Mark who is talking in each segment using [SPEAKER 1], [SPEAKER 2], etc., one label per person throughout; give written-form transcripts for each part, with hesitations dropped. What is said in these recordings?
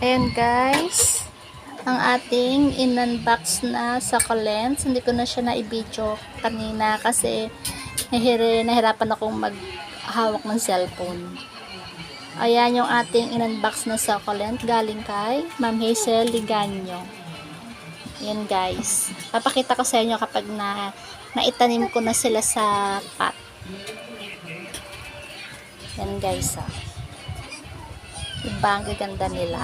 [SPEAKER 1] Ayan guys, ang ating in-unbox na succulents. Hindi ko na siya na-i-video kanina kasi nahirapan akong maghawak ng cellphone. Ayan yung ating in-unbox na succulent galing kay Ma'am Hazel Liganyo. Ayan guys, papakita ko sa inyo kapag naitanim ko na sila sa pot. Ayan guys, diba ang gaganda nila.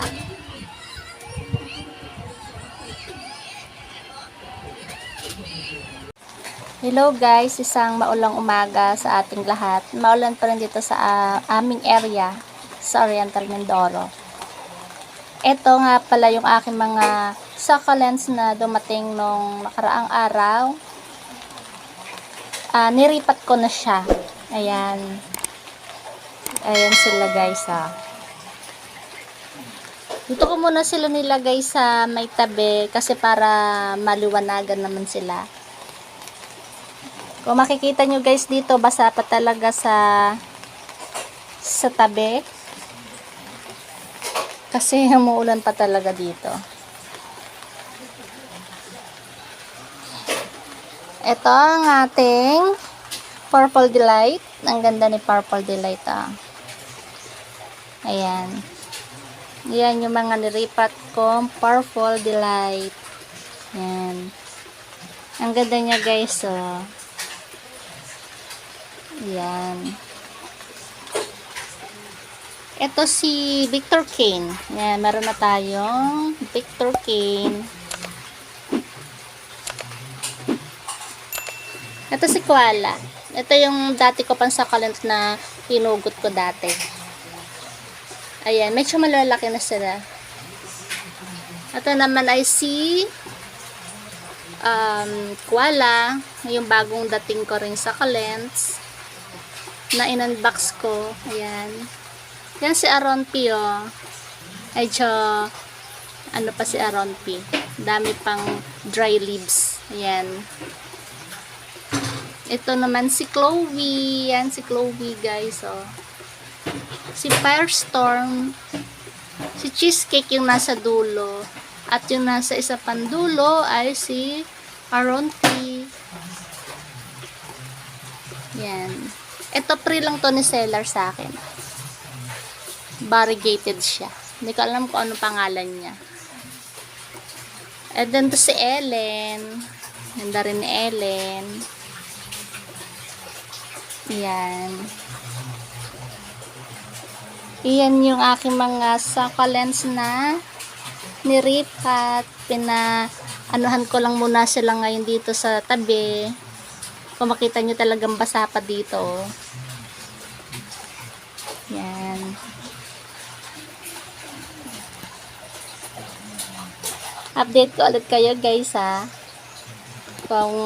[SPEAKER 1] Hello guys, isang maulang umaga sa ating lahat. Maulan pa rin dito sa aming area sa Oriental Mindoro. Ito nga pala yung aking mga succulents na dumating nung nakaraang araw. Niripat ko na siya. Ayan. Ayan sila guys Dito ko muna sila nilagay sa may tabi kasi para maliwanagan naman sila. Kung makikita nyo guys dito, basa pa talaga sa tabi. Kasi umuulan pa talaga dito. Ito ang ating Purple Delight. Ang ganda ni Purple Delight Ayan. Yan yung mga niripat kong Purple Delight. Yan. Ang ganda niya guys Yan. Ito si Victor Cane. Yan, meron na tayong Victor Cane. Ito si Koala. Ito yung dati ko pang succulent na pinugot ko dati. Ayan, medyo malalaki na sila. Ito naman ay si Koala. Yung bagong dating ko rin succulents na in-unbox ko. Ayan. Yan si Aron P Medyo ano pa si Aron P. Dami pang dry leaves. Ayan. Ito naman si Chloe. Yan si Chloe guys Si Firestorm. Si Cheesecake yung nasa dulo. At yung nasa isa pang dulo ay si Aron P. Yan. Ito pre lang to ni seller sa akin. Variegated siya. Hindi ko alam kung ano pangalan niya. And then to si Ellen. Ganda rin ni Ellen. Yan. Iyan yung aking mga succulents na niripat. Anuhan ko lang muna sila ngayon dito sa tabi. Kung makita nyo talagang basa pa dito. Yan. Update ko ulit kayo guys kung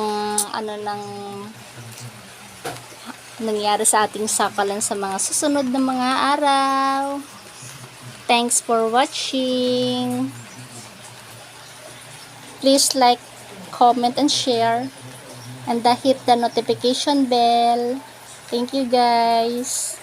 [SPEAKER 1] ano nang nangyari sa ating succulents sa mga susunod na mga araw. Thanks for watching. Please like, comment, and share. And hit the notification bell. Thank you guys.